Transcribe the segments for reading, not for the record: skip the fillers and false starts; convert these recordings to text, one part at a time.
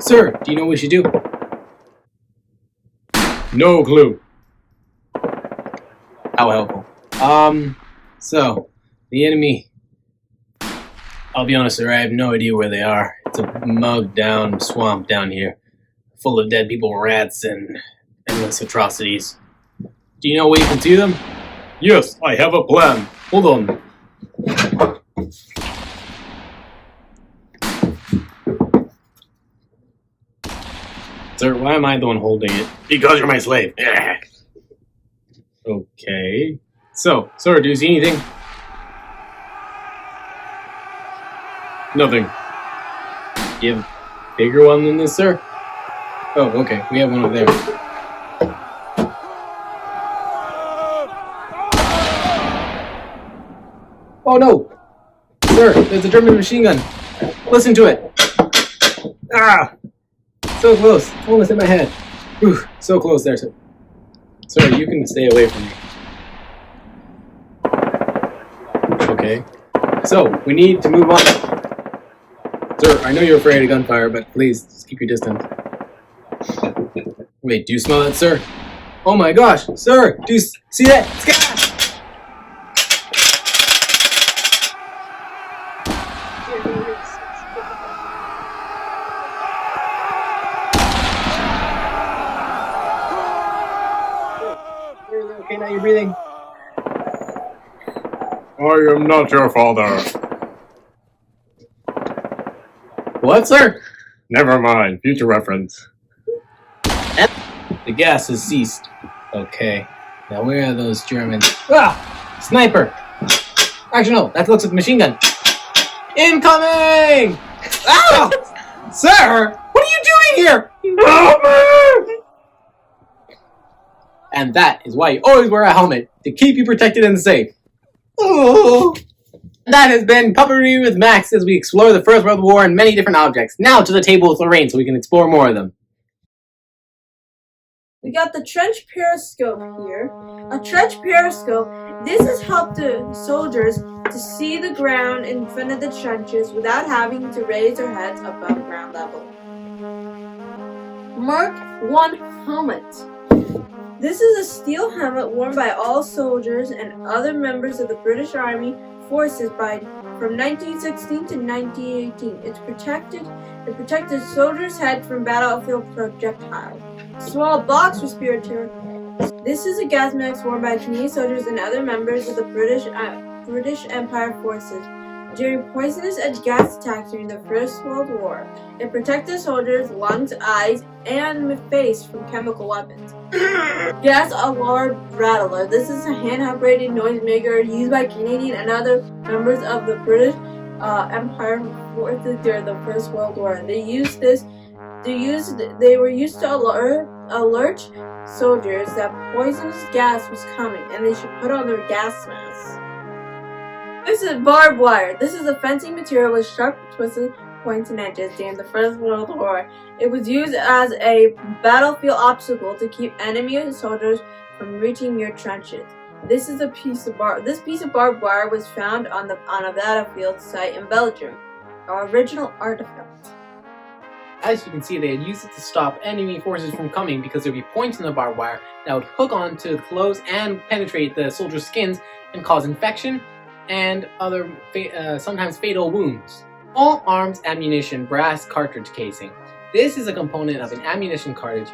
Sir, do you know what we should do? No clue. How helpful. So, the enemy... I'll be honest, sir, I have no idea where they are. It's a mugged down swamp down here, full of dead people, rats, and endless atrocities. Do you know where you can see them? Yes, I have a plan. Hold on. Sir, why am I the one holding it? Because you're my slave. Okay. So, sir, do you see anything? Nothing. Do you have a bigger one than this, sir? Oh, okay. We have one over there. Oh, no! Sir, there's a German machine gun. Listen to it. Ah! So close. Almost hit my head. Whew, so close there, sir. Sir, you can stay away from me. Okay. So, we need to move on. Sir, I know you're afraid of gunfire, but please, just keep your distance. Wait, do you smell that, sir? Oh my gosh, sir! Do you see that? It's gas! Okay, now you're breathing. I am not your father. What, sir? Never mind. Future reference. The gas has ceased. Okay. Now where are those Germans? Ah! Sniper! Actually, no. That looks like a machine gun. Incoming! Ah! Sir! What are you doing here? Help me! And that is why you always wear a helmet, to keep you protected and safe. Oh. That has been Puppetry with Max as we explore the First World War and many different objects. Now to the table with Lorraine so we can explore more of them. We got the trench periscope here. A trench periscope, this has helped the soldiers to see the ground in front of the trenches without having to raise their heads above ground level. Mark I helmet. This is a steel helmet worn by all soldiers and other members of the British Army forces from 1916 to 1918. It protected soldiers' head from battlefield projectiles. Small box respirator. This is a gas mask worn by Canadian soldiers and other members of the British Empire forces during poisonous and gas attacks during the First World War. It protected soldiers' lungs, eyes, and face from chemical weapons. Gas Alarm Rattle. This is a hand-operated noisemaker used by Canadian and other members of the British Empire forces during the First World War. They were used to alert soldiers that poisonous gas was coming and they should put on their gas masks. This is barbed wire. This is a fencing material with sharp, twisted points and edges during the First World War. It was used as a battlefield obstacle to keep enemy soldiers from reaching your trenches. This piece of barbed wire was found on a battlefield site in Belgium, our original artifact. As you can see, they had used it to stop enemy forces from coming because there would be points in the barbed wire that would hook onto the clothes and penetrate the soldiers' skins and cause infection and other sometimes fatal wounds. All arms ammunition brass cartridge casing. This is a component of an ammunition cartridge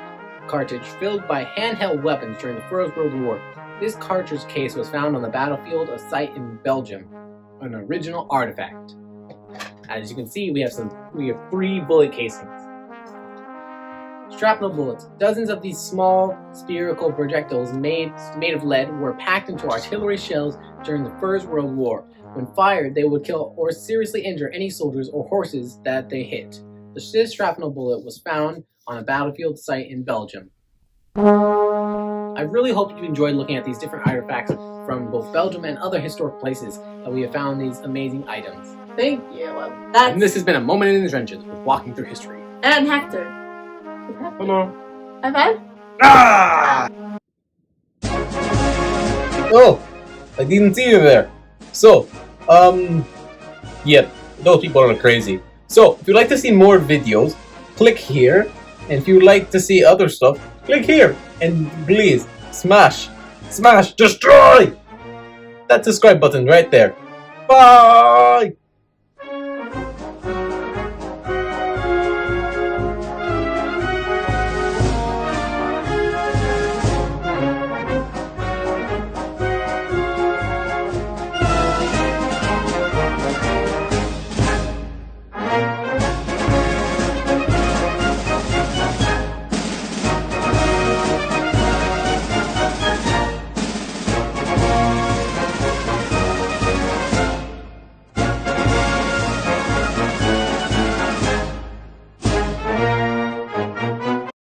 filled by handheld weapons during the First World War. This cartridge case was found on the battlefield of site in Belgium, an original artifact. As you can see, we have 3 bullet casings. Shrapnel bullets. Dozens of these small spherical projectiles made of lead were packed into artillery shells during the First World War. When fired, they would kill or seriously injure any soldiers or horses that they hit. This shrapnel bullet was found on a battlefield site in Belgium. I really hope you enjoyed looking at these different artifacts from both Belgium and other historic places that we have found these amazing items. Thank you. And this has been a moment in the trenches with Walking Through History. And Hector. Hello. High five? Ah! Oh, I didn't see you there. So, yeah, those people are crazy. So, if you'd like to see more videos, click here. And if you'd like to see other stuff, click here. And please, smash, destroy that subscribe button right there. Bye!